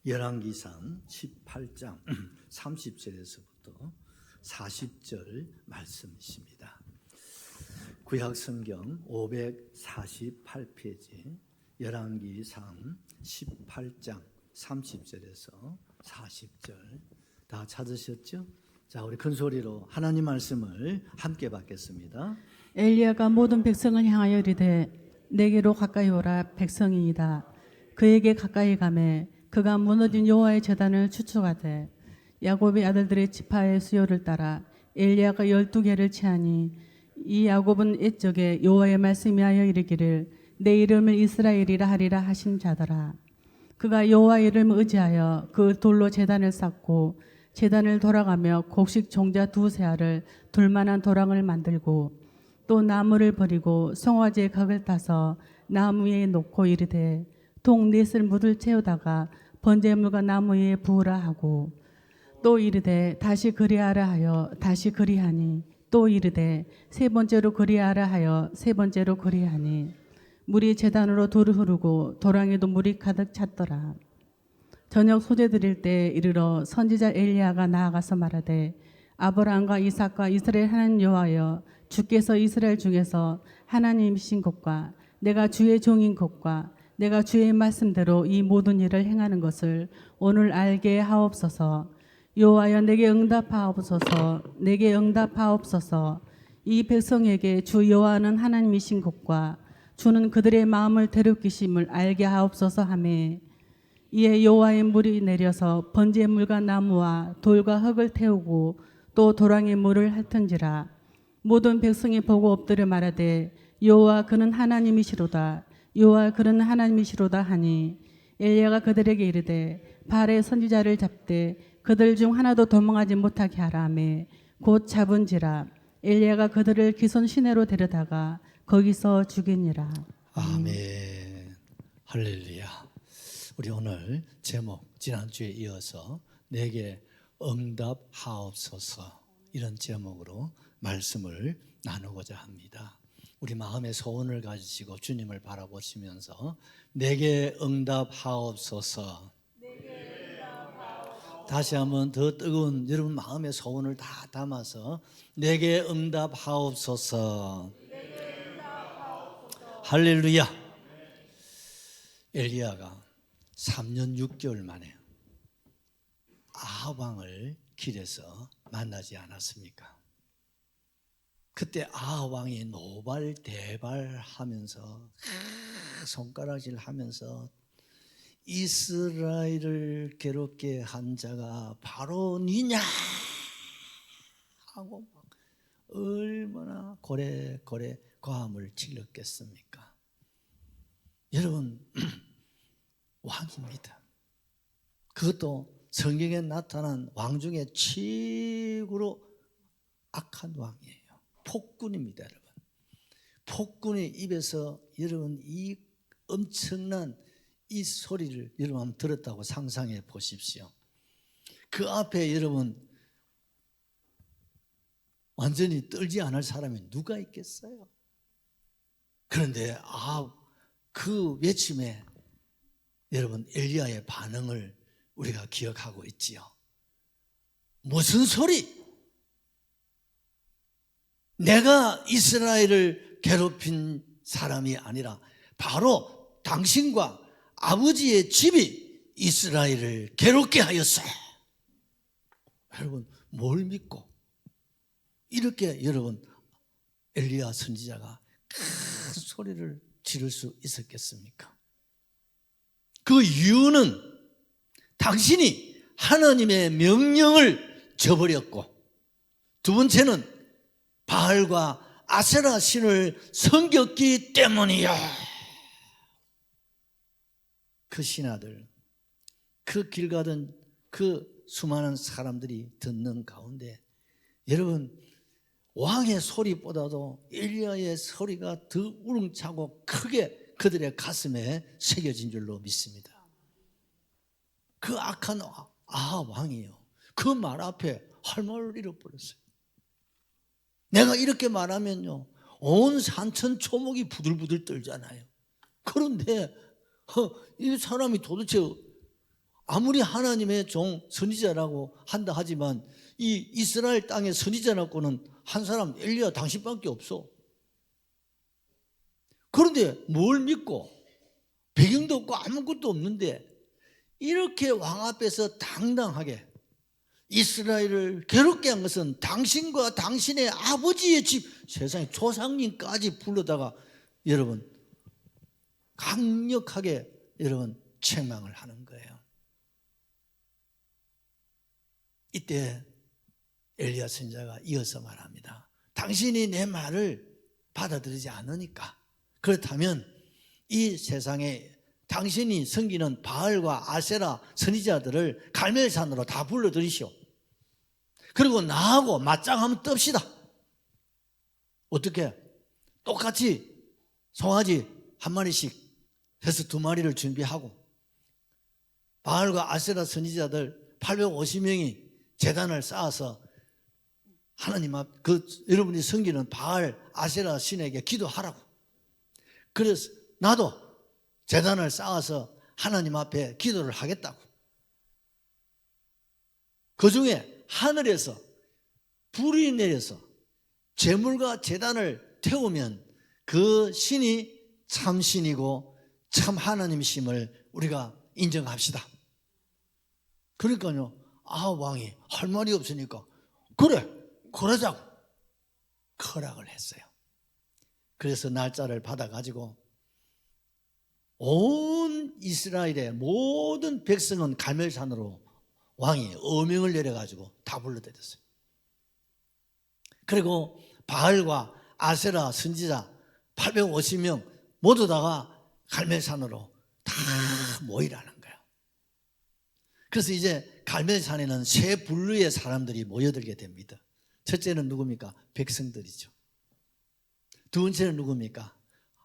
열왕기상 18장 30절에서부터 40절 말씀이십니다. 구약성경 548페이지 열왕기상 18장 30절에서 40절 다 찾으셨죠? 자, 우리 큰 소리로 하나님 말씀을 함께 받겠습니다. 엘리야가 모든 백성을 향하여 이르되 내게로 가까이 오라. 백성이이다. 그에게 가까이 가매 그가 무너진 여호와의 제단을 추측하되 야곱의 아들들의 지파의 수요를 따라 엘리야가 12개를 취하니 이 야곱은 옛적에 여호와의 말씀이 하여 이르기를 내 이름을 이스라엘이라 하리라 하신 자더라. 그가 여호와의 이름을 의지하여 그 돌로 제단을 쌓고 제단을 돌아가며 곡식 종자 2세 알을 둘만한 도랑을 만들고 또 나무를 버리고 송아지의 각을 따서 나무 위에 놓고 이르되 동 넷을 무들 채우다가 번제물과 나무 위에 부으라 하고 또 이르되 다시 그리하라 하여 다시 그리하니 또 이르되 세 번째로 그리하라 하여 세 번째로 그리하니 물이 제단으로 돌을 흐르고 도랑에도 물이 가득 찼더라. 저녁 소재 드릴 때 이르러 선지자 엘리야가 나아가서 말하되 아브라함과 이삭과 이스라엘 하나님 여호와여 주께서 이스라엘 중에서 하나님이신 것과 내가 주의 종인 것과 내가 주의 말씀대로 이 모든 일을 행하는 것을 오늘 알게 하옵소서. 여호와여 내게 응답하옵소서. 내게 응답하옵소서. 이 백성에게 주 여호와는 하나님이신 것과 주는 그들의 마음을 대륙기심을 알게 하옵소서 하매 이에 여호와의 물이 내려서 번제물과 나무와 돌과 흙을 태우고 또 도랑에 물을 핥은지라. 모든 백성이 보고 엎드려 말하되 여호와 그는 하나님이시로다. 여호와 그는 하나님이시로다 하니 엘리야가 그들에게 이르되 발에 선지자를 잡되 그들 중 하나도 도망하지 못하게 하라 하매 곧 잡은지라. 엘리야가 그들을 기손 시내로 데려다가 거기서 죽이니라. 아멘. 할렐루야. 우리 오늘 제목 지난주에 이어서 내게 응답하옵소서 이런 제목으로 말씀을 나누고자 합니다. 우리 마음의 소원을 가지시고 주님을 바라보시면서 내게 응답하옵소서. 다시 한번 더 뜨거운 여러분 마음의 소원을 다 담아서 내게 응답하옵소서. 할렐루야. 엘리야가 3년 6개월 만에 아합 왕을 길에서 만나지 않았습니까? 그때 아합 왕이 노발대발하면서 손가락질 하면서 이스라엘을 괴롭게 한 자가 바로 니냐 하고 얼마나 고래고래 고함을 질렀겠습니까? 여러분 왕입니다. 그것도 성경에 나타난 왕 중에 최고로 악한 왕이에요. 폭군입니다, 여러분. 폭군의 입에서 여러분 이 엄청난 이 소리를 여러분 한번 들었다고 상상해 보십시오. 그 앞에 여러분 완전히 떨지 않을 사람이 누가 있겠어요? 그런데 그 외침에 여러분 엘리야의 반응을 우리가 기억하고 있지요. 무슨 소리? 내가 이스라엘을 괴롭힌 사람이 아니라 바로 당신과 아버지의 집이 이스라엘을 괴롭게 하였어요. 여러분 뭘 믿고 이렇게 여러분 엘리야 선지자가 큰 소리를 지를 수 있었겠습니까? 그 이유는 당신이 하나님의 명령을 저버렸고 두 번째는 바알과 아세라 신을 섬겼기 때문이야. 그 신하들, 그 길 가던 그 수많은 사람들이 듣는 가운데 여러분 왕의 소리보다도 엘리야의 소리가 더 우렁차고 크게 그들의 가슴에 새겨진 줄로 믿습니다. 그 악한 아합 왕이요, 그 말 앞에 할 말을 잃어버렸어요. 내가 이렇게 말하면요 온 산천 초목이 부들부들 떨잖아요. 그런데 이 사람이 도대체 아무리 하나님의 종 선지자라고 한다 하지만 이 이스라엘 땅의 선지자라고는 한 사람 엘리야 당신밖에 없어. 그런데 뭘 믿고 배경도 없고 아무것도 없는데 이렇게 왕 앞에서 당당하게 이스라엘을 괴롭게 한 것은 당신과 당신의 아버지의 집, 세상에 조상님까지 불러다가 여러분 강력하게 여러분 책망을 하는 거예요. 이때 엘리야 선지자가 이어서 말합니다. 당신이 내 말을 받아들이지 않으니까 그렇다면 이 세상에 당신이 섬기는 바알과 아세라 선지자들을 갈멜산으로 다 불러들이시오. 그리고 나하고 맞짱 한번 뜹시다. 어떻게? 똑같이 송아지 한 마리씩 해서 2마리를 준비하고 바알과 아세라 선지자들 850명이 제단을 쌓아서 하나님 앞 여러분이 섬기는 바알 아세라 신에게 기도하라고. 그래서 나도 제단을 쌓아서 하나님 앞에 기도를 하겠다고. 그 중에 하늘에서 불이 내려서 제물과 제단을 태우면 그 신이 참 신이고 참 하나님이심을 우리가 인정합시다. 그러니까요, 왕이 할 말이 없으니까 그래 그러자고 허락을 했어요. 그래서 날짜를 받아가지고 온 이스라엘의 모든 백성은 갈멜산으로 왕이 어명을 내려가지고 다 불러들였어요. 그리고 바알과 아세라 선지자 850명 모두 다가 갈멜산으로 다 모이라는 거예요. 그래서 이제 갈멜산에는 세 분류의 사람들이 모여들게 됩니다. 첫째는 누굽니까? 백성들이죠. 두 번째는 누굽니까?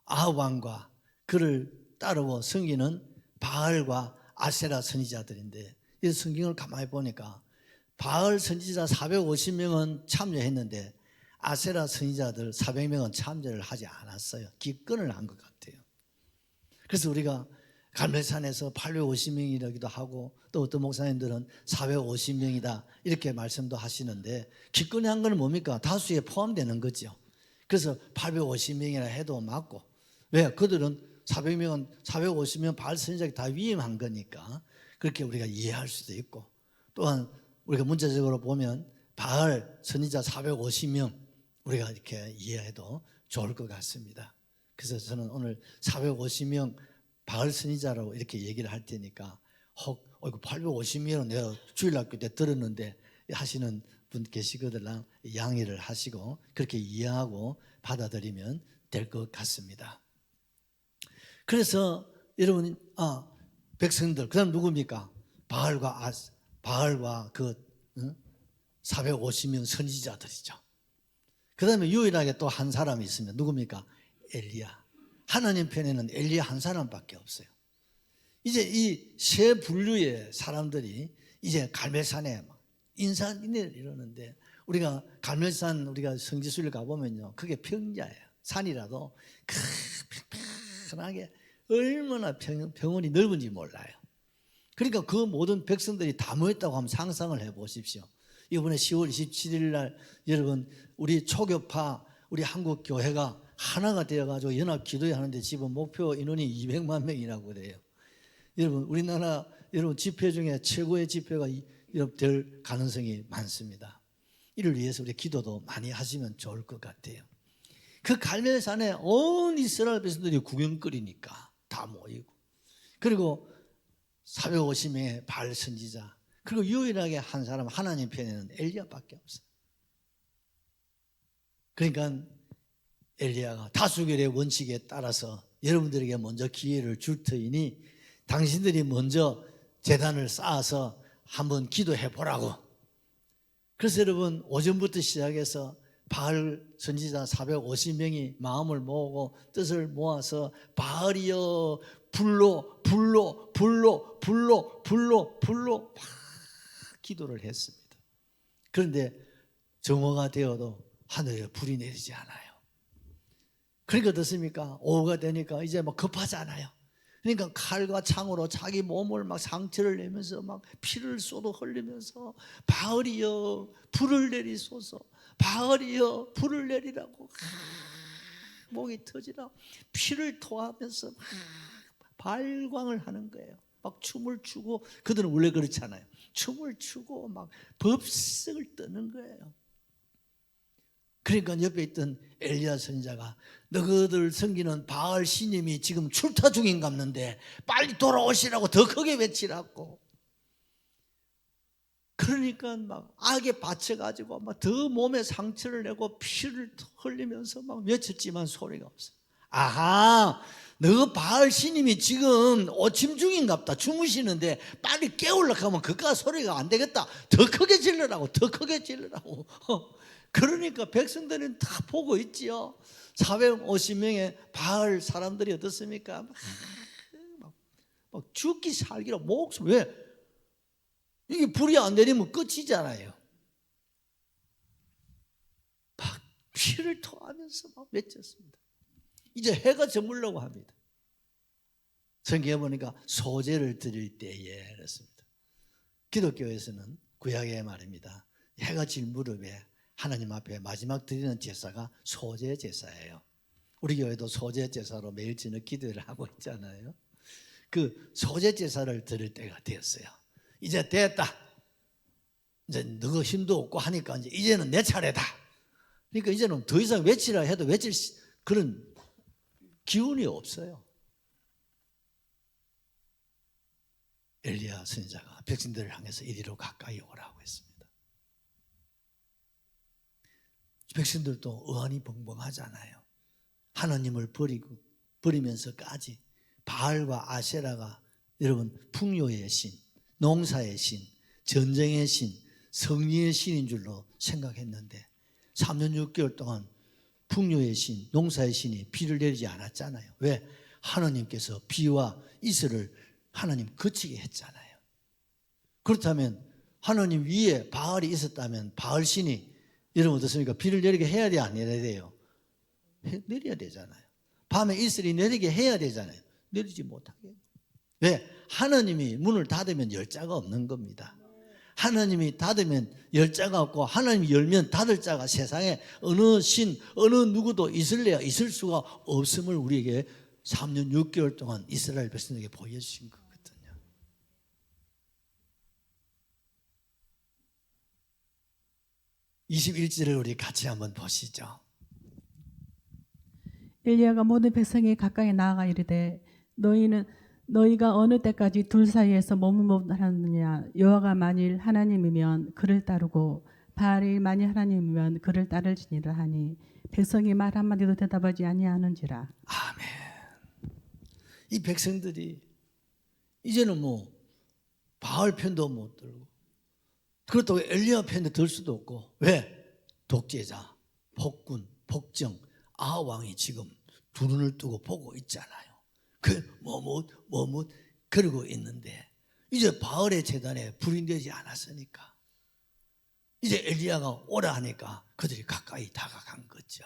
아합왕과 그를 따르고 섬기는 바알과 아세라 선지자들인데 이 성경을 가만히 보니까 바알 선지자 450명은 참여했는데 아세라 선지자들 400명은 참여를 하지 않았어요. 기권을 한 것 같아요. 그래서 우리가 갈멜산에서 850명이라기도 하고 또 어떤 목사님들은 450명이다 이렇게 말씀도 하시는데 기권한 건 뭡니까? 다수에 포함되는 거죠. 그래서 850명이라 해도 맞고 왜? 그들은 450명 바알 선지자가 다 위임한 거니까 그렇게 우리가 이해할 수도 있고 또한 우리가 문자적으로 보면 바알 선지자 450명 우리가 이렇게 이해해도 좋을 것 같습니다. 그래서 저는 오늘 450명 바알 선지자라고 이렇게 얘기를 할 테니까 850명은 내가 주일학교 때 들었는데 하시는 분 계시거든 양해를 하시고 그렇게 이해하고 받아들이면 될 것 같습니다. 그래서 여러분 백성들 그다음 누굽니까? 바알과 그 450명 선지자들이죠. 그다음에 유일하게 또 한 사람이 있습니다. 누굽니까? 엘리야. 하나님 편에는 엘리야 한 사람밖에 없어요. 이제 이 세 분류의 사람들이 이제 갈멜산에 인사인을 이러는데 우리가 갈멜산 우리가 성지순례 가보면요 그게 평야예요. 산이라도 편하게 얼마나 평원이 넓은지 몰라요. 그러니까 그 모든 백성들이 다 모였다고 한번 상상을 해보십시오. 이번에 10월 27일 날 여러분 우리 초교파 우리 한국 교회가 하나가 되어가지고 연합 기도회 하는데 지금 목표 인원이 200만 명이라고 그래요. 여러분 우리나라 여러분 집회 중에 최고의 집회가 될 가능성이 많습니다. 이를 위해서 우리 기도도 많이 하시면 좋을 것 같아요. 그 갈멜산에 온 이스라엘 백성들이 구경거리니까 다 모이고 그리고 450명의 바알 선지자 그리고 유일하게 한 사람 하나님 편에는 엘리야밖에 없어요. 그러니까 엘리야가 다수결의 원칙에 따라서 여러분들에게 먼저 기회를 줄 터이니 당신들이 먼저 제단을 쌓아서 한번 기도해 보라고. 그래서 여러분 오전부터 시작해서 바알 선지자 450명이 마음을 모으고 뜻을 모아서 바알이여 불로 막 기도를 했습니다. 그런데 정오가 되어도 하늘에 불이 내리지 않아요. 그러니까 어떻습니까? 오후가 되니까 이제 막 급하잖아요. 그러니까 칼과 창으로 자기 몸을 막 상처를 내면서 막 피를 쏟아 흘리면서 바알이여 불을 내리소서, 바알이여 불을 내리라고 목이 터지라 피를 토하면서 막 발광을 하는 거예요. 막 춤을 추고, 그들은 원래 그렇잖아요. 춤을 추고 막 법석을 뜨는 거예요. 그러니까 옆에 있던 엘리야 선지자가 너희들 섬기는 바알 신님이 지금 출타 중인 갑는데 빨리 돌아오시라고 더 크게 외치라고. 그러니까 막 악에 받쳐가지고 막 더 몸에 상처를 내고 피를 흘리면서 막 외쳤지만 소리가 없어. 아하, 너 바알 신님이 지금 오침 중인갑다. 주무시는데 빨리 깨우려고 하면 그깟 소리가 안 되겠다. 더 크게 질러라고, 더 크게 질러라고. 그러니까 백성들은 다 보고 있지요. 450명의 바알 사람들이 어떻습니까? 막 죽기 살기로 목숨. 왜? 이게 불이 안 내리면 끝이잖아요. 막 피를 토하면서 막 외쳤습니다. 이제 해가 저물려고 합니다. 성경에 보니까 소제를 드릴 때에 그렇습니다. 기독교에서는 구약의 말입니다. 해가 질 무렵에 하나님 앞에 마지막 드리는 제사가 소제 제사예요. 우리 교회도 소제 제사로 매일 저녁 기도를 하고 있잖아요. 그 소제 제사를 드릴 때가 되었어요. 이제 됐다. 이제 너가 힘도 없고 하니까 이제는 내 차례다. 그러니까 이제는 더 이상 외치라 해도 외칠 그런 기운이 없어요. 엘리야 선지자가 백성들을 향해서 이리로 가까이 오라고 했습니다. 백성들도 의안이 벙벙하잖아요. 하나님을 버리면서까지 바알과 아세라가 여러분 풍요의 신, 농사의 신, 전쟁의 신, 성리의 신인 줄로 생각했는데 3년 6개월 동안 풍요의 신, 농사의 신이 비를 내리지 않았잖아요. 왜? 하나님께서 비와 이슬을 하나님 그치게 했잖아요. 그렇다면 하나님 위에 바알이 있었다면 바알 신이 여러분 어떻습니까? 비를 내리게 해야 돼, 안 내려야 돼요? 내려야 되잖아요. 밤에 이슬이 내리게 해야 되잖아요. 내리지 못하게. 왜? 하나님이 문을 닫으면 열자가 없는 겁니다. 하나님이 닫으면 열자가 없고 하나님이 열면 닫을 자가 세상에 어느 신, 어느 누구도 있을 수가 없음을 우리에게 3년 6개월 동안 이스라엘 백성에게 보여주신 거거든요. 21절을 우리 같이 한번 보시죠. 엘리야가 모든 백성이 가까이 나아가 이르되 너희가 어느 때까지 둘 사이에서 머뭇머뭇하느냐. 여호와가 만일 하나님이면 그를 따르고 바알이 만일 하나님이면 그를 따를지니라 하니 백성이 말 한마디도 대답하지 아니하는지라. 아멘. 이 백성들이 이제는 뭐 바알 편도 못 들고 그렇다고 엘리야 편도 들 수도 없고. 왜? 독재자, 폭군, 폭정, 아왕이 지금 두 눈을 뜨고 보고 있잖아요. 머뭇 그러고 있는데 이제 바알의 제단에 불이 되지 않았으니까 이제 엘리야가 오라 하니까 그들이 가까이 다가간 거죠.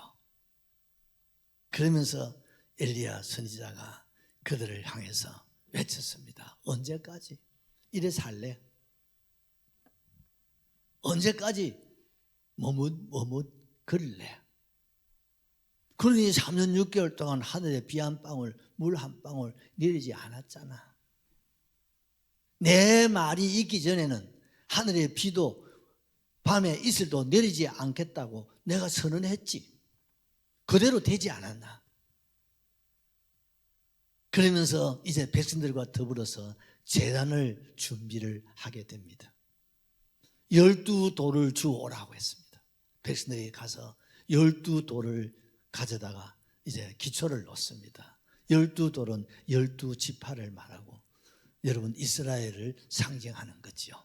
그러면서 엘리야 선지자가 그들을 향해서 외쳤습니다. 언제까지 이래 살래? 언제까지 머뭇 그럴래? 그러니 3년 6개월 동안 하늘에 비 한 방울, 물 한 방울 내리지 않았잖아. 내 말이 있기 전에는 하늘에 비도 밤에 이슬도 내리지 않겠다고 내가 선언했지. 그대로 되지 않았나? 그러면서 이제 백성들과 더불어서 제단을 준비를 하게 됩니다. 12돌을 주오라고 했습니다. 백성들이 가서 12돌을 가져다가 이제 기초를 놓습니다. 12돌은 12지파를 말하고 여러분 이스라엘을 상징하는 거죠.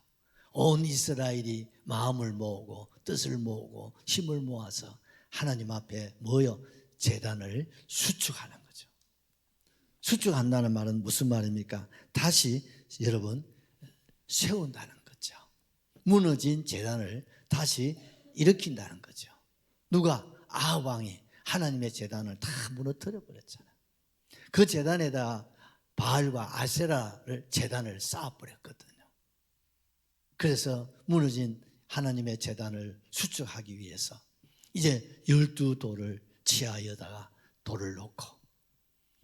온 이스라엘이 마음을 모으고 뜻을 모으고 힘을 모아서 하나님 앞에 모여 제단을 수축하는 거죠. 수축한다는 말은 무슨 말입니까? 다시 여러분 세운다는 거죠. 무너진 제단을 다시 일으킨다는 거죠. 누가? 아합 왕이 하나님의 제단을 다 무너뜨려 버렸잖아요. 그 제단에다 바알과 아세라를 제단을 쌓아버렸거든요. 그래서 무너진 하나님의 제단을 수축하기 위해서 이제 12돌을 치하여다가 돌을 놓고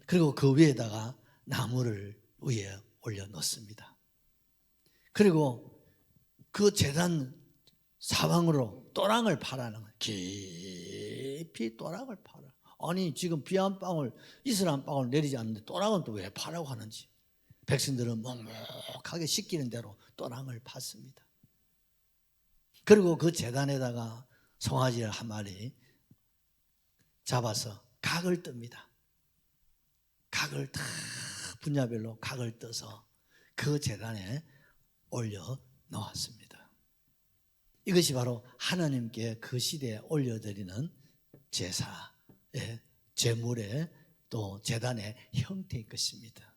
그리고 그 위에다가 나무를 위에 올려놓습니다. 그리고 그 제단 사방으로 또랑을 파라는 거예요. 깊이 또랑을 파라. 아니 지금 비 한 방울, 이슬 한 방울 내리지 않는데 또랑은 또 왜 파라고 하는지. 백성들은 먹먹하게 시키는 대로 또랑을 팠습니다. 그리고 그 제단에다가 송아지를 한 마리 잡아서 각을 뜹니다. 각을 다 분야별로 각을 떠서 그 제단에 올려 놓았습니다. 이것이 바로 하나님께 그 시대에 올려드리는 제사의 제물의 또 제단의 형태인 것입니다.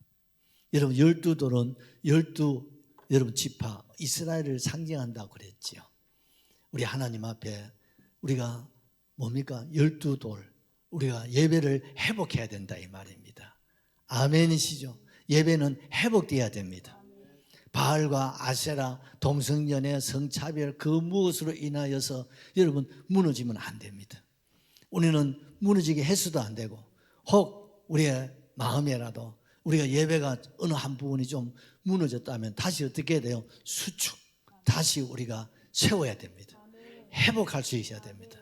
여러분 12돌은 12 여러분 지파 이스라엘을 상징한다고 그랬지요. 우리 하나님 앞에 우리가 뭡니까? 12돌 우리가 예배를 회복해야 된다 이 말입니다. 아멘이시죠? 예배는 회복돼야 됩니다. 바알과 아세라 동성연애 성차별 그 무엇으로 인하여서 여러분 무너지면 안 됩니다. 우리는 무너지게 해서도 안 되고 혹 우리의 마음에라도 우리가 예배가 어느 한 부분이 좀 무너졌다면 다시 어떻게 해야 돼요? 수축 다시 우리가 세워야 됩니다. 회복할 수 있어야 됩니다.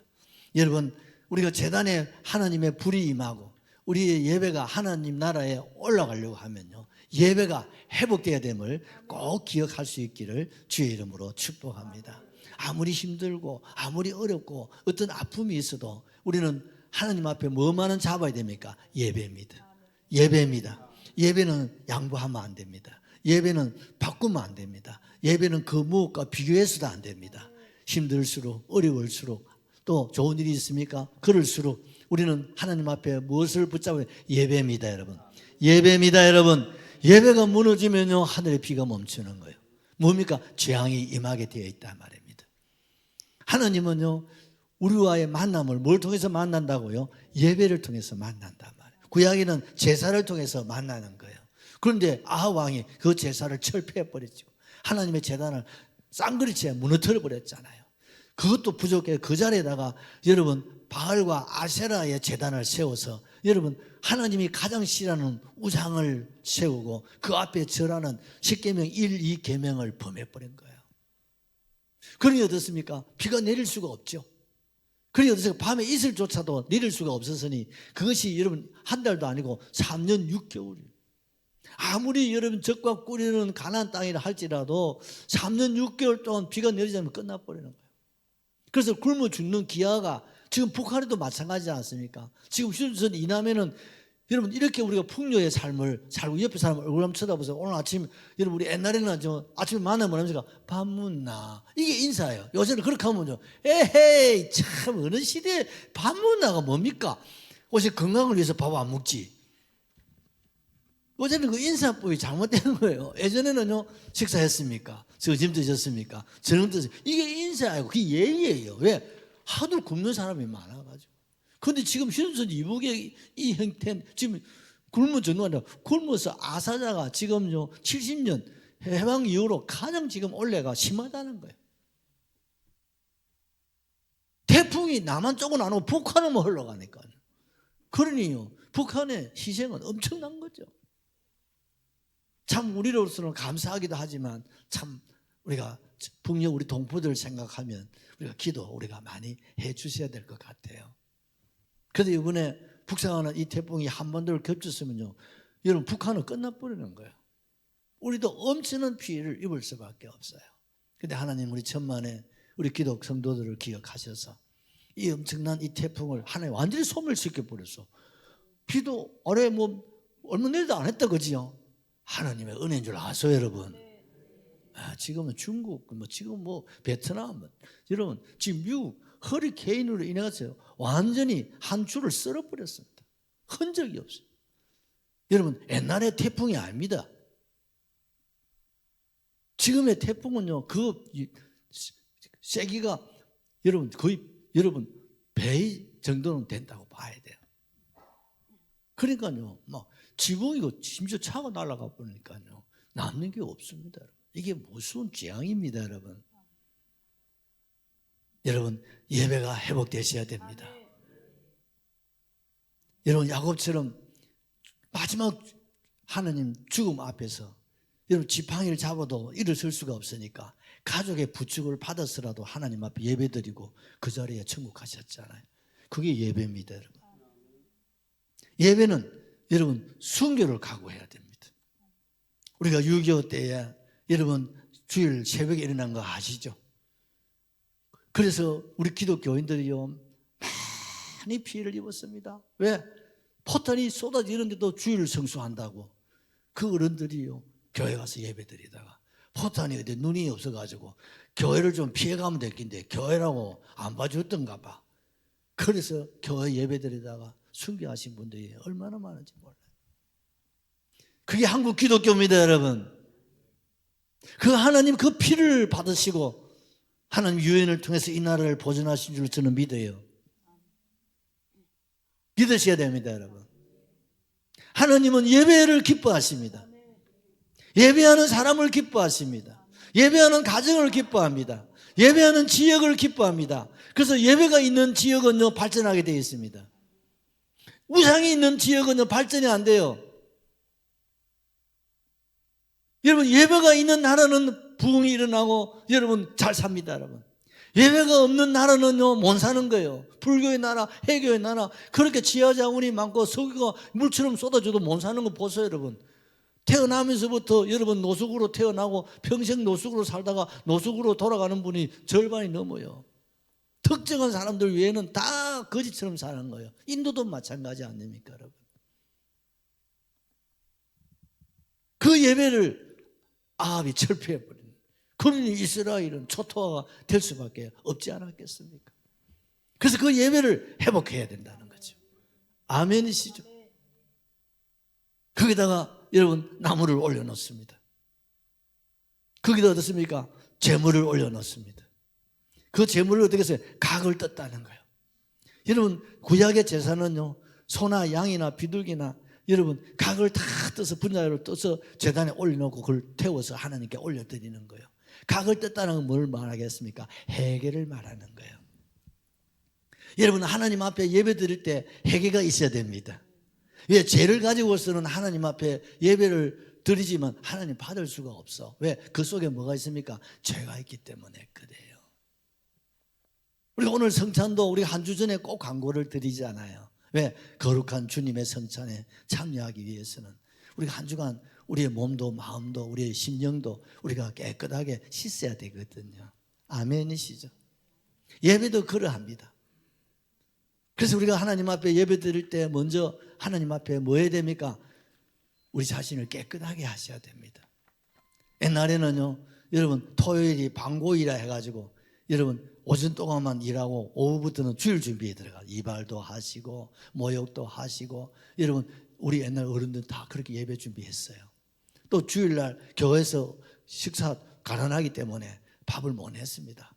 여러분 우리가 제단에 하나님의 불이 임하고 우리의 예배가 하나님 나라에 올라가려고 하면요 예배가 회복돼야 됨을 꼭 기억할 수 있기를 주의 이름으로 축복합니다. 아무리 힘들고 아무리 어렵고 어떤 아픔이 있어도 우리는 하나님 앞에 뭐만은 잡아야 됩니까? 예배입니다. 예배입니다. 예배는 양보하면 안 됩니다. 예배는 바꾸면 안 됩니다. 예배는 그 무엇과 비교해서도 안 됩니다. 힘들수록 어려울수록 또 좋은 일이 있습니까? 그럴수록 우리는 하나님 앞에 무엇을 붙잡아야 예배입니다 여러분. 예배입니다 여러분. 예배가 무너지면요 하늘의 비가 멈추는 거예요. 뭡니까? 재앙이 임하게 되어 있단 말입니다. 하나님은요 우리와의 만남을 뭘 통해서 만난다고요? 예배를 통해서 만난단 말이에요. 구약에는 제사를 통해서 만나는 거예요. 그런데 아합 왕이 그 제사를 철폐해 버렸죠. 하나님의 제단을 쌍그리치에 무너뜨려 버렸잖아요. 그것도 부족해 그 자리에다가 여러분 바알과 아세라의 제단을 세워서 여러분 하나님이 가장 싫어하는 우상을 세우고 그 앞에 절하는 십계명 1, 2계명을 범해버린 거예요. 그러니 어떻습니까? 비가 내릴 수가 없죠. 그러니 어떻습니까? 밤에 이슬조차도 내릴 수가 없었으니 그것이 여러분 한 달도 아니고 3년 6개월이에요. 아무리 여러분 적과 꿀이는 가나안 땅이라 할지라도 3년 6개월 동안 비가 내리지 않으면 끝나버리는 거예요. 그래서 굶어 죽는 기아가 지금 북한에도 마찬가지지 않습니까? 지금 휴전 이남에는 여러분 이렇게 우리가 풍요의 삶을 살고 옆에 사람 얼굴 한번 쳐다보세요. 오늘 아침 여러분 우리 옛날에는 아침에 만나면 합니까? 밥 묻나 이게 인사예요. 요새는 그렇게 하면요 에헤이 참 어느 시대에 밥 묻나가 뭡니까? 요새 건강을 위해서 밥 안 먹지. 요새는 그 인사법이 잘못된 거예요. 예전에는요 식사했습니까? 점심 드셨습니까? 저녁 드셨습니까? 이게 인사예요. 그게 예의예요. 왜? 하도 굶는 사람이 많아가지고. 그런데 지금 휴전 이북의 이 형태는 지금 굶어 죽는 게 아니라 굶어서 아사자가 지금요 70년 해방 이후로 가장 지금 올해가 심하다는 거예요. 태풍이 남한 쪽은 안 오고 북한은 흘러가니까요. 그러니요 북한의 희생은 엄청난 거죠. 참 우리로서는 감사하기도 하지만 참 우리가 북녘 우리 동포들 생각하면 우리가 기도 우리가 많이 해 주셔야 될 것 같아요. 그래서 이번에 북상하는 이 태풍이 한 번 더 겹쳤으면요 여러분 북한은 끝나버리는 거예요. 우리도 엄청난 피해를 입을 수밖에 없어요. 그런데 하나님 우리 천만의 우리 기독 성도들을 기억하셔서 이 엄청난 이 태풍을 하나님 완전히 소멸시켜버렸어. 비도 올해 뭐 얼마 내도 안 했다 그지요? 하나님의 은혜인 줄 아세요 여러분? 지금은 중국, 지금 베트남, 여러분 지금 미국 허리케인으로 인해서 완전히 한 줄을 쓸어버렸습니다. 흔적이 없어요. 여러분 옛날의 태풍이 아닙니다. 지금의 태풍은요 그 세기가 여러분 거의 배 정도는 된다고 봐야 돼요. 그러니까요 지붕이고 심지어 차가 날아가 버리니까요. 남는 게 없습니다. 이게 무서운 재앙입니다, 여러분. 여러분, 예배가 회복되셔야 됩니다. 여러분, 야곱처럼 마지막 하나님 죽음 앞에서 여러분 지팡이를 잡아도 일어설 수가 없으니까 가족의 부축을 받아서라도 하나님 앞에 예배드리고 그 자리에 천국 가셨잖아요. 그게 예배입니다, 여러분. 예배는 여러분 순교를 각오해야 됩니다. 우리가 6.25 때에 여러분 주일 새벽에 일어난 거 아시죠? 그래서 우리 기독교인들이요 많이 피해를 입었습니다. 왜? 포탄이 쏟아지는데도 주일을 성수한다고 그 어른들이요 교회 가서 예배드리다가 포탄이 어디 눈이 없어가지고 교회를 좀 피해가면 됐긴데 교회라고 안 봐줬던가 봐. 그래서 교회 예배드리다가 순교하신 분들이 얼마나 많은지 몰라요. 그게 한국 기독교입니다, 여러분. 그 하나님 그 피를 받으시고 하나님 유엔을 통해서 이 나라를 보존하신 줄 저는 믿어요. 믿으셔야 됩니다, 여러분. 하나님은 예배를 기뻐하십니다. 예배하는 사람을 기뻐하십니다. 예배하는 가정을 기뻐합니다. 예배하는 지역을 기뻐합니다. 그래서 예배가 있는 지역은요 발전하게 되어 있습니다. 우상이 있는 지역은요 발전이 안 돼요. 여러분, 예배가 있는 나라는 부흥이 일어나고 여러분 잘 삽니다, 여러분. 예배가 없는 나라는요 못 사는 거예요. 불교의 나라, 해교의 나라, 그렇게 지하 자원이 많고 석유가 물처럼 쏟아져도 못 사는 거 보세요, 여러분. 태어나면서부터 여러분 노숙으로 태어나고 평생 노숙으로 살다가 노숙으로 돌아가는 분이 절반이 넘어요. 특정한 사람들 외에는 다 거지처럼 사는 거예요. 인도도 마찬가지 아닙니까, 여러분? 그 예배를 아합이 철폐해버린, 그러니 이스라엘은 초토화가 될 수밖에 없지 않았겠습니까? 그래서 그 예배를 회복해야 된다는 거죠. 아멘이시죠? 거기다가 여러분 나무를 올려놓습니다. 거기다 어떻습니까? 재물을 올려놓습니다. 그 재물을 어떻게 해서 각을 떴다는 거예요. 여러분 구약의 제사는요 소나 양이나 비둘기나 여러분 각을 다 떠서 분야를 떠서 제단에 올려놓고 그걸 태워서 하나님께 올려드리는 거예요. 각을 떴다는 건 뭘 말하겠습니까? 회개를 말하는 거예요. 여러분 하나님 앞에 예배 드릴 때 회개가 있어야 됩니다. 왜? 죄를 가지고서는 하나님 앞에 예배를 드리지만 하나님 받을 수가 없어. 왜? 그 속에 뭐가 있습니까? 죄가 있기 때문에 그래요. 우리가 오늘 성찬도 우리 한 주 전에 꼭 광고를 드리잖아요. 왜? 거룩한 주님의 성찬에 참여하기 위해서는 우리가 한 주간 우리의 몸도 마음도 우리의 심령도 우리가 깨끗하게 씻어야 되거든요. 아멘이시죠? 예배도 그러합니다. 그래서 우리가 하나님 앞에 예배 드릴 때 먼저 하나님 앞에 뭐 해야 됩니까? 우리 자신을 깨끗하게 하셔야 됩니다. 옛날에는요 여러분 토요일이 방고일이라 해가지고 여러분 오전 동안만 일하고 오후부터는 주일 준비에 들어가 이발도 하시고 모욕도 하시고 여러분 우리 옛날 어른들 다 그렇게 예배 준비했어요. 또 주일날 교회에서 식사 가난하기 때문에 밥을 못 했습니다.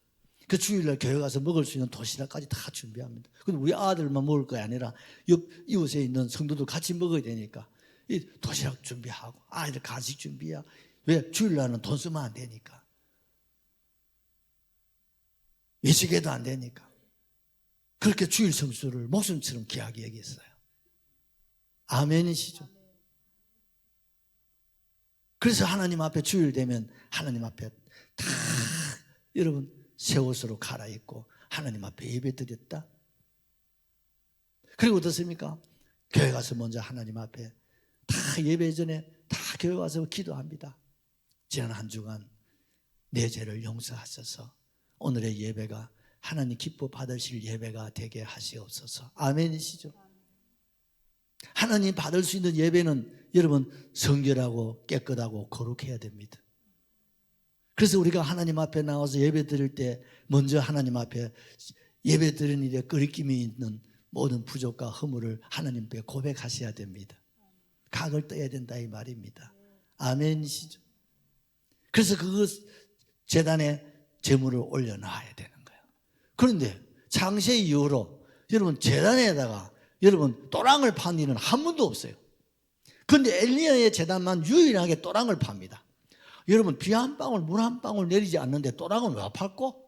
그 주일날 교회 가서 먹을 수 있는 도시락까지 다 준비합니다. 근데 우리 아들만 먹을 거 아니라 옆 이웃에 있는 성도들 같이 먹어야 되니까 이 도시락 준비하고 아이들 간식 준비야. 왜? 주일날은 돈 쓰면 안 되니까. 외식해도 안 되니까. 그렇게 주일 성수를 목숨처럼 귀하게 여겼어요. 아멘이시죠? 그래서 하나님 앞에 주일 되면 하나님 앞에 다 여러분 새 옷으로 갈아입고 하나님 앞에 예배드렸다. 그리고 어떻습니까? 교회 가서 먼저 하나님 앞에 다 예배 전에 다 교회 와서 기도합니다. 지난 한 주간 내 죄를 용서하셔서 오늘의 예배가 하나님 기뻐 받으실 예배가 되게 하시옵소서. 아멘이시죠? 하나님 받을 수 있는 예배는 여러분 성결하고 깨끗하고 거룩해야 됩니다. 그래서 우리가 하나님 앞에 나와서 예배 드릴 때 먼저 하나님 앞에 예배 드리는 일에 끄리낌이 있는 모든 부족과 허물을 하나님 앞에 고백하셔야 됩니다. 각을 떠야 된다 이 말입니다. 아멘이시죠? 그래서 그 제단에 제물을 올려놔야 되는 거예요. 그런데 창세 이후로 여러분 제단에다가 여러분 또랑을 판 일은 한 번도 없어요. 그런데 엘리야의 제단만 유일하게 또랑을 팝니다. 여러분, 비 한 방울 물 한 방울 내리지 않는데 또랑은 왜 팔고?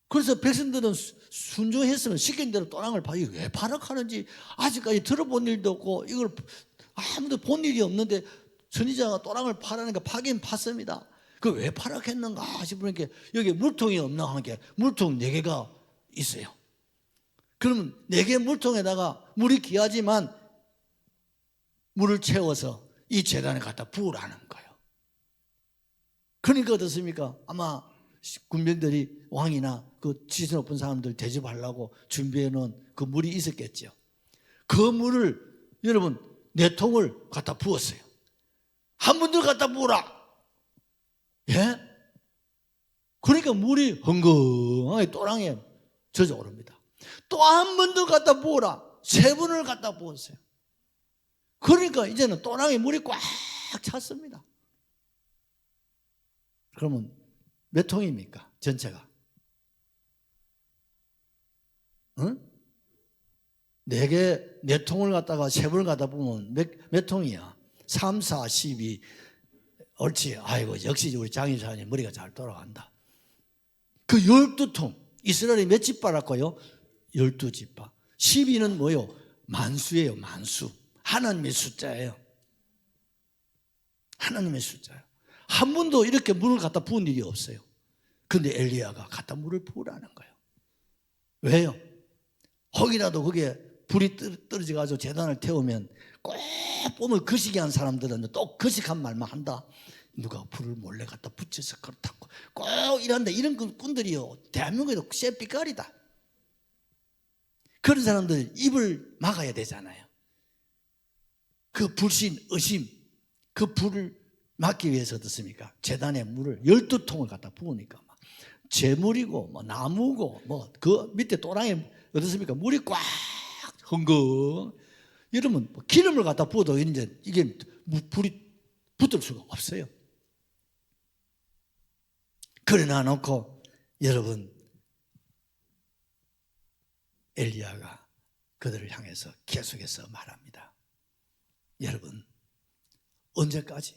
그래서 백성들은 순종했으면 시킨 대로 또랑을 파지 왜 파락하는지 아직까지 들어본 일도 없고 이걸 아무도 본 일이 없는데 선지자가 또랑을 파라니까 파긴 팠습니다. 그 왜 파락했는가 싶으니까 여기 물통이 없나 하니까 물통 4개가 있어요. 그러면 4개 물통에다가 물이 귀하지만 물을 채워서 이 제단에 갖다 부으라는 거예요. 그러니까 어떻습니까? 아마 군병들이 왕이나 그 지세 높은 사람들 대접하려고 준비해 놓은 그 물이 있었겠죠. 그 물을 여러분 4통을 갖다 부었어요. 한 번 더 갖다 부으라. 예? 그러니까 물이 흥건하게 또랑에 젖어오릅니다. 또 한 번 더 갖다 부어라. 3번을 갖다 부었어요. 그러니까 이제는 또랑에 물이 꽉 찼습니다. 그러면 몇 통입니까? 전체가? 응? 4통을 갖다가 3번을 갖다 보면 몇 통이야? 3, 4, 12. 옳지. 아이고, 역시 우리 장인사님 머리가 잘 돌아간다. 그 12통. 이스라엘이 몇 집 빨았고요? 12집. 12는 뭐요? 만수예요, 만수. 하나님의 숫자예요. 하나님의 숫자예요. 한 번도 이렇게 물을 갖다 부은 일이 없어요. 그런데 엘리야가 갖다 물을 부으라는 거예요. 왜요? 혹이라도 그게 불이 떨어져가지고 제단을 태우면 꼭 보면 거시기 한 사람들은 또 거식한 말만 한다. 누가 불을 몰래 갖다 붙여서 그렇다고 꼭 이런데 이런 꾼들이요 대한민국에도 쇠빛깔이다. 그런 사람들 입을 막아야 되잖아요. 그 불신, 의심, 그 불을 막기 위해서 어떻습니까? 제단에 물을 12통을 갖다 부으니까 막 재물이고 뭐 나무고 뭐 그 밑에 또랑에 어떻습니까? 물이 꽉 흥건. 여러분 기름을 갖다 부어도 이제 이게 불이 붙을 수가 없어요. 그러나 놓고 여러분 엘리야가 그들을 향해서 계속해서 말합니다. 여러분 언제까지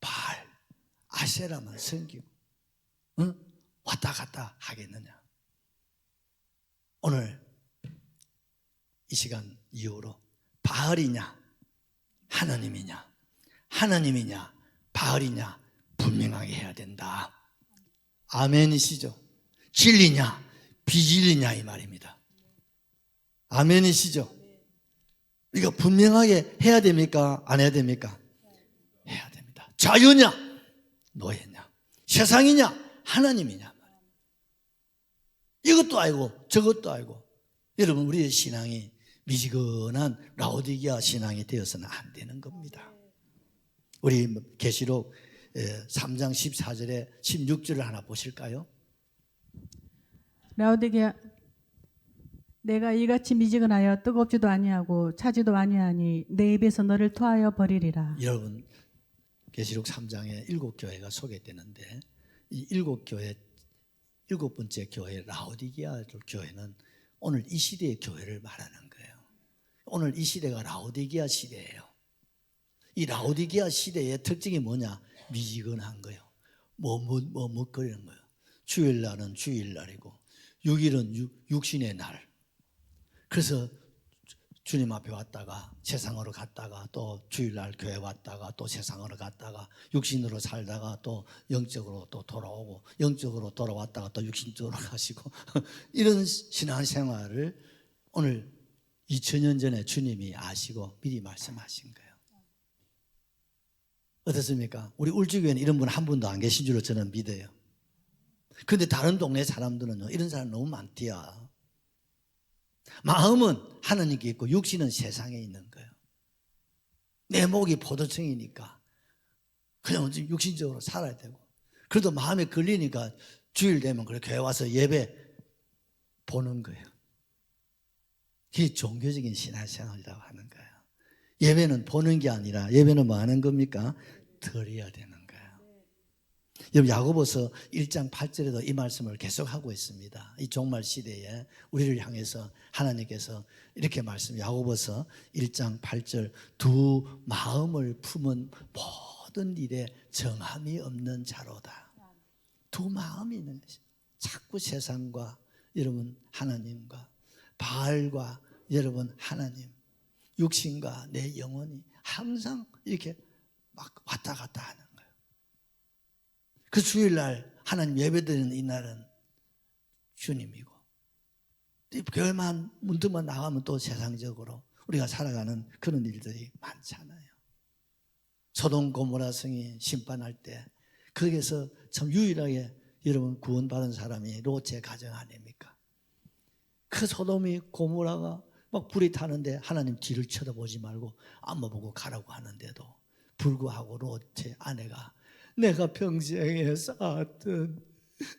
바알, 아세라만 섬기고 왔다 갔다 하겠느냐. 오늘 이 시간 이후로 바알이냐 하나님이냐 하나님이냐 바알이냐 분명하게 해야 된다. 아멘이시죠? 진리냐 비진리냐 이 말입니다. 아멘이시죠? 이거 분명하게 해야 됩니까? 안 해야 됩니까? 해야 됩니다. 자유냐 노예냐 세상이냐 하나님이냐 이것도 알고 저것도 알고. 여러분 우리의 신앙이 미지근한 라오디게아 신앙이 되어서는 안 되는 겁니다. 우리 계시록 3장 14절에 16절을 하나 보실까요? 라오디게아 내가 이같이 미지근하여 뜨겁지도 아니하고 차지도 아니하니 내 입에서 너를 토하여 버리리라. 여러분 계시록 3장에 7교회가 소개되는데 이 7교회 7번째 교회 라오디게아 교회는 오늘 이 시대의 교회를 말하는 거예요. 오늘 이 시대가 라오디게아 시대예요. 이 라오디게아 시대의 특징이 뭐냐? 미지근한 거예요. 머뭇거리는 거예요. 주일날은 주일날이고 6일은 육신의 날. 그래서 주님 앞에 왔다가 세상으로 갔다가 또 주일날 교회 왔다가 또 세상으로 갔다가 육신으로 살다가 또 영적으로 또 돌아오고 영적으로 돌아왔다가 또 육신적으로 가시고 이런 신앙생활을 오늘 2000년 전에 주님이 아시고 미리 말씀하신 거예요. 어떻습니까? 우리 울주교회는 이런 분 한 분도 안 계신 줄로 저는 믿어요. 그런데 다른 동네 사람들은 이런 사람 너무 많디야. 마음은 하나님께 있고 육신은 세상에 있는 거예요. 내 목이 포도청이니까 그냥 육신적으로 살아야 되고, 그래도 마음에 걸리니까 주일 되면 그래 교회 와서 예배 보는 거예요. 이게 종교적인 신앙생활이라고 하는 거예요. 예배는 보는 게 아니라 예배는 뭐 하는 겁니까? 드려야 되는 거예요. 여러분 야고보서 1장 8절에도 이 말씀을 계속하고 있습니다. 이 종말 시대에 우리를 향해서 하나님께서 이렇게 야고보서 1장 8절 두 마음을 품은 모든 일에 정함이 없는 자로다. 두 마음이 있는 것이 자꾸 세상과 여러분 하나님과 바알과 여러분 하나님 육신과 내 영혼이 항상 이렇게 막 왔다 갔다 하는 거예요. 그 주일날 하나님 예배드리는 이날은 주님이고 교회만 문득만 나가면 또 세상적으로 우리가 살아가는 그런 일들이 많잖아요. 소돔 고모라 성이 심판할 때 거기에서 참 유일하게 여러분 구원받은 사람이 롯의 가정 아닙니까? 그 소돔이 고모라가 막 불이 타는데 하나님 뒤를 쳐다보지 말고 앞만 보고 가라고 하는데도 불구하고 롯의 아내가 내가 평생에 쌓았던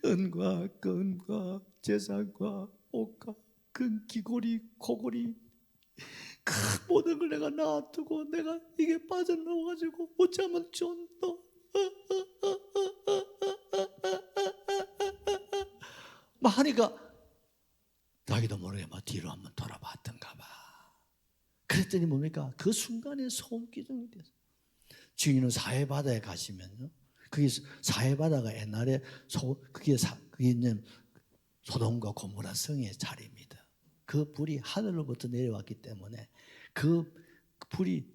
은과 금과 재산과 옷과 금귀고리 고고리 그 모든 걸 내가 놔두고 내가 이게 빠져나와가지고 어쩌면 좀더 막 하니까 자기도 모르게 막 뒤로 한번 돌아봤던가 봐. 그랬더니 뭡니까? 그 순간에 소음기둥이 됐어요. 주인은 사해바다에 가시면요. 그게 사해바다가 옛날에 그게 이제 소돔과 고모라 성의 자리입니다. 그 불이 하늘로부터 내려왔기 때문에 그 불이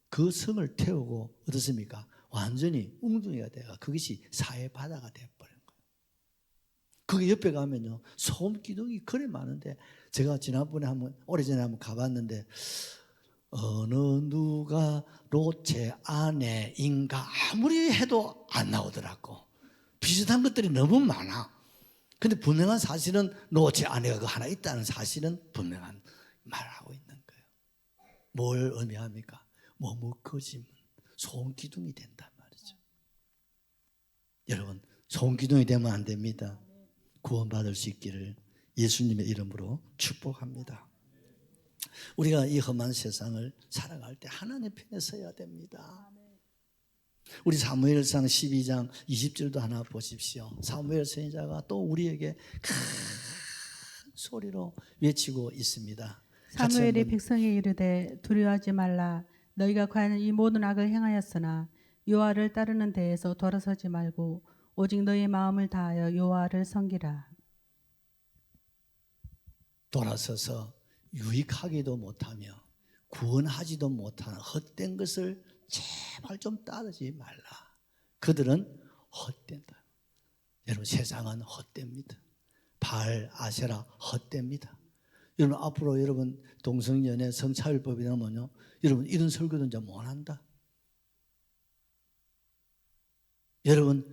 그 성을 태우고 어떻습니까? 완전히 웅둥이가 돼가 그것이 사해바다가 돼버린 거예요. 거기 옆에 가면요 소음 기둥이 그래 많은데 제가 지난번에 오래전에 한번 가봤는데 어느 누가 롯의 아내인가 아무리 해도 안 나오더라고. 비슷한 것들이 너무 많아. 근데 분명한 사실은 롯의 아내가 그 하나 있다는 사실은 분명한 말하고 있는 거예요. 뭘 의미합니까? 머뭇거짐은 소음 기둥이 된단 말이죠. 여러분 소음 기둥이 되면 안 됩니다. 구원받을 수 있기를 예수님의 이름으로 축복합니다. 우리가 이 험한 세상을 살아갈 때 하나님의 편에 서야 됩니다. 우리 사무엘상 12장 20절도 하나 보십시오. 사무엘 선지자가 또 우리에게 큰 소리로 외치고 있습니다. 사무엘이 백성에 이르되 두려워하지 말라. 너희가 과연 이 모든 악을 행하였으나 여호와를 따르는 데에서 돌아서지 말고 오직 너희 마음을 다하여 여호와를 섬기라. 돌아서서 유익하기도 못하며 구원하지도 못하는 헛된 것을 제발 좀 따르지 말라. 그들은 헛된다. 여러분 세상은 헛됩니다. 바알 아세라 헛됩니다. 여러분 앞으로 여러분 동성연애 성차별법이 나오면요 여러분 이런 설교도 이제 못한다. 여러분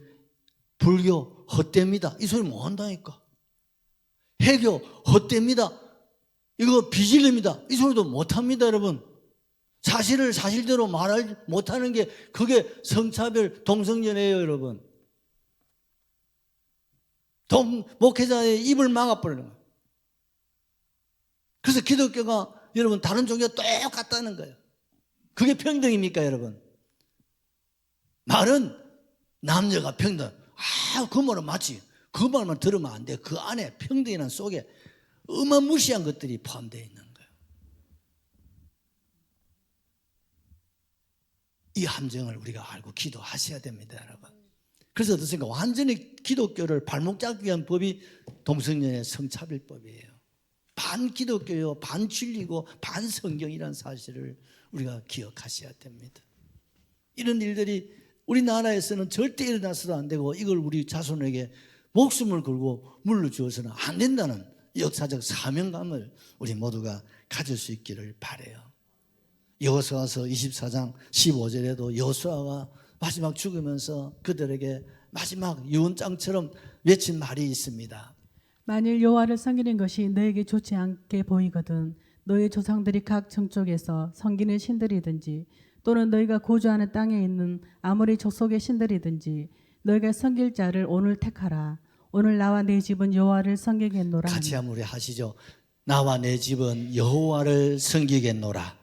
불교 헛됩니다. 이 소리 못한다니까. 해교 헛됩니다. 이거 비질립니다. 이 소리도 못합니다. 여러분 사실을 사실대로 말을 못하는 게 그게 성차별 동성연애예요. 여러분 목회자의 입을 막아버리는 거예요. 그래서 기독교가 여러분 다른 종교와 똑같다는 거예요. 그게 평등입니까 여러분? 말은 남녀가 평등. 그 말은 맞지. 그 말만 들으면 안 돼. 그 안에 평등이라는 속에 어마무시한 것들이 포함되어 있는 거예요. 이 함정을 우리가 알고 기도하셔야 됩니다 여러분. 그래서 어떻습니까? 완전히 기독교를 발목 잡기 위한 법이 동성연애 성차별법이에요. 반 기독교요, 반 진리고 반 성경이라는 사실을 우리가 기억하셔야 됩니다. 이런 일들이 우리나라에서는 절대 일어나서도 안 되고 이걸 우리 자손에게 목숨을 걸고 물려주어서는 안 된다는 역사적 사명감을 우리 모두가 가질 수 있기를 바라요. 여호수아서 24장 15절에도 여호수아가 마지막 죽으면서 그들에게 마지막 유언장처럼 외친 말이 있습니다. 만일 여호와를 섬기는 것이 너에게 좋지 않게 보이거든 너희 조상들이 각 정쪽에서 섬기는 신들이든지 또는 너희가 거주하는 땅에 있는 아모리 족속의 신들이든지 너희가 섬길 자를 오늘 택하라. 오늘 나와 내 집은 여호와를 섬기겠노라. 같이 한번 우리 하시죠. 나와 내 집은 여호와를 섬기겠노라.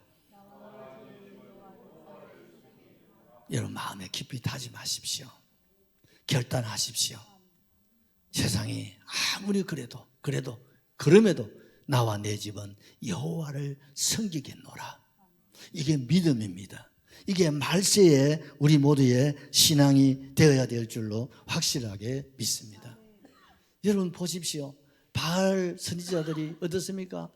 여러분 마음에 깊이 다짐하십시오. 결단하십시오. 세상이 아무리 그럼에도 나와 내 집은 여호와를 섬기겠노라. 이게 믿음입니다. 이게 말세에 우리 모두의 신앙이 되어야 될 줄로 확실하게 믿습니다. 여러분 보십시오. 바알 선지자들이 어떻습니까?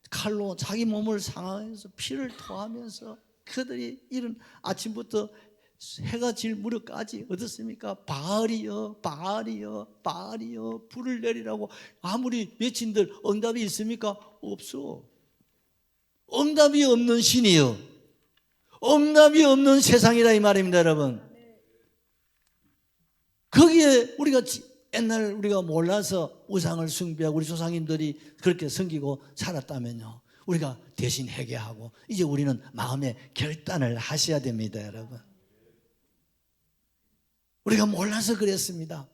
칼로 자기 몸을 상하여서 피를 토하면서 그들이 이른 아침부터 해가 질 무렵까지 어떻습니까? 바알이여 바알이여 바알이여 불을 내리라고 아무리 외친들 응답이 있습니까? 없어. 응답이 없는 신이요, 응답이 없는 세상이라 이 말입니다. 여러분, 거기에 우리가 옛날 우리가 몰라서 우상을 숭배하고 우리 조상님들이 그렇게 섬기고 살았다면요, 우리가 대신 회개하고 이제 우리는 마음의 결단을 하셔야 됩니다. 여러분, 우리가 몰라서 그랬습니다.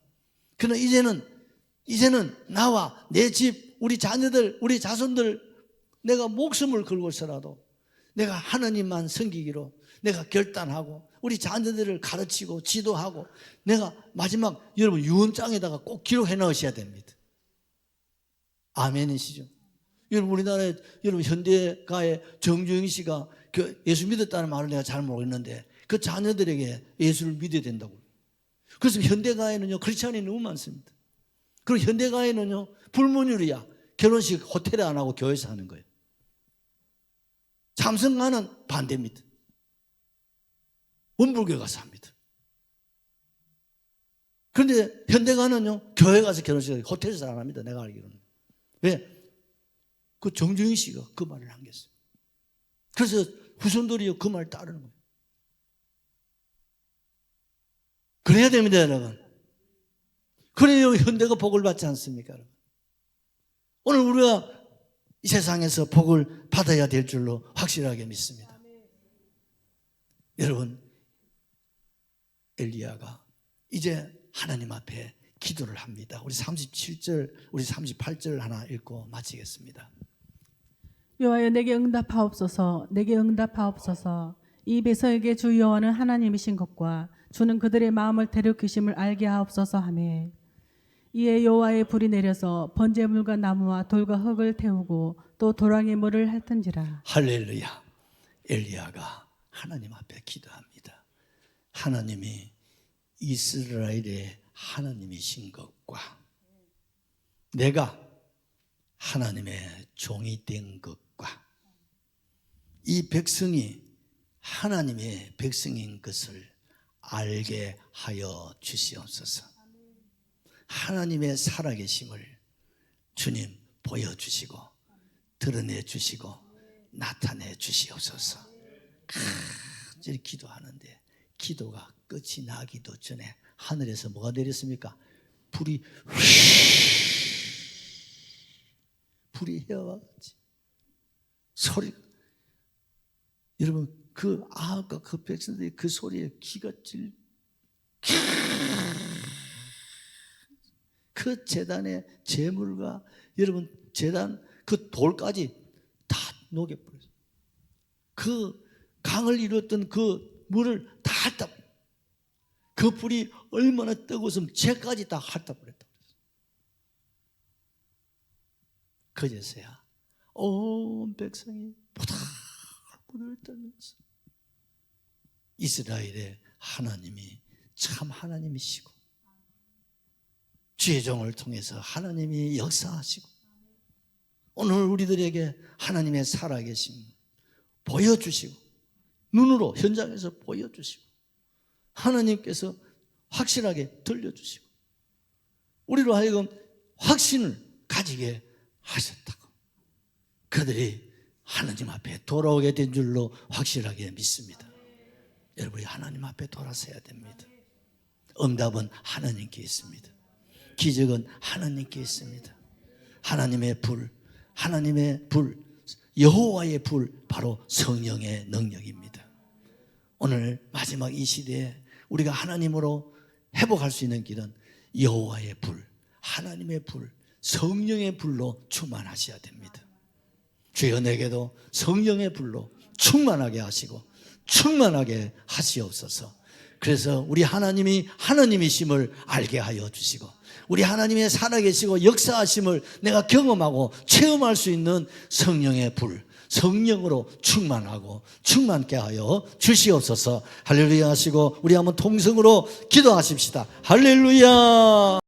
그러나 이제는 나와 내 집, 우리 자녀들, 우리 자손들, 내가 목숨을 걸고서라도 내가 하나님만 섬기기로 내가 결단하고 우리 자녀들을 가르치고 지도하고 내가 마지막 여러분 유언장에다가 꼭 기록해 넣으셔야 됩니다. 아멘이시죠? 여러분 우리나라에 여러분 현대가의 정주영 씨가 예수 믿었다는 말을 내가 잘 모르겠는데 그 자녀들에게 예수를 믿어야 된다고. 그래서 현대가에는요 크리스찬이 너무 많습니다. 그리고 현대가에는요 불문율이야. 결혼식 호텔에 안 하고 교회에서 하는 거예요. 참성가는 반대입니다. 원불교회 가서 합니다. 그런데 현대가는요 교회 가서 결혼식 호텔에서 안 합니다. 내가 알기로는. 왜? 그 정주영 씨가 그 말을 남겼어요. 그래서 후손들이 그 말 따르는 거예요. 그래야 됩니다, 여러분. 그래야 현대가 복을 받지 않습니까, 여러분? 오늘 우리가 이 세상에서 복을 받아야 될 줄로 확실하게 믿습니다. 여러분, 엘리야가 이제 하나님 앞에 기도를 합니다. 우리 37절, 우리 38절 하나 읽고 마치겠습니다. 여호와여 내게 응답하옵소서. 내게 응답하옵소서. 이 백성에게 주 여호와는 하나님이신 것과 주는 그들의 마음을 대륙히심을 알게 하옵소서 하매 이에 여호와의 불이 내려서 번제물과 나무와 돌과 흙을 태우고 또 도랑의 물을 핥은지라. 할렐루야. 엘리야가 하나님 앞에 기도합니다. 하나님이 이스라엘의 하나님이신 것과 내가 하나님의 종이 된 것과 이 백성이 하나님의 백성인 것을 알게 하여 주시옵소서. 하나님의 살아계심을 주님 보여주시고 드러내 주시고 나타내 주시옵소서. 간절히 기도하는데 기도가 끝이 나기도 전에 하늘에서 뭐가 내렸습니까? 불이 헤어와가지 소리. 여러분 그 아합과 그 백성들이 그 소리에 기가 그 제단의 제물과 여러분 제단 그 돌까지 다 녹여버렸어요. 그 강을 이뤘던 그 물을 다 핥아. 그 불이 얼마나 뜨거웠으면 죄까지 다 핥아버렸다. 그제서야 온 백성이 부들부들 떨면서 이스라엘의 하나님이 참 하나님이시고 주의 종을 통해서 하나님이 역사하시고 오늘 우리들에게 하나님의 살아계심 보여주시고 눈으로 현장에서 보여주시고 하나님께서 확실하게 들려주시고 우리로 하여금 확신을 가지게 하셨다고 그들이 하나님 앞에 돌아오게 된 줄로 확실하게 믿습니다. 여러분이 하나님 앞에 돌아서야 됩니다. 응답은 하나님께 있습니다. 기적은 하나님께 있습니다. 하나님의 불, 여호와의 불, 바로 성령의 능력입니다. 오늘 마지막 이 시대에 우리가 하나님으로 회복할 수 있는 길은 여호와의 불, 하나님의 불, 성령의 불로 충만하셔야 됩니다. 주여 내게도 성령의 불로 충만하게 하시고 충만하게 하시옵소서. 그래서 우리 하나님이 하나님이심을 알게 하여 주시고 우리 하나님의 살아계시고 역사하심을 내가 경험하고 체험할 수 있는 성령의 불, 성령으로 충만하고 충만케 하여 주시옵소서. 할렐루야 하시고 우리 한번 통성으로 기도하십시다. 할렐루야.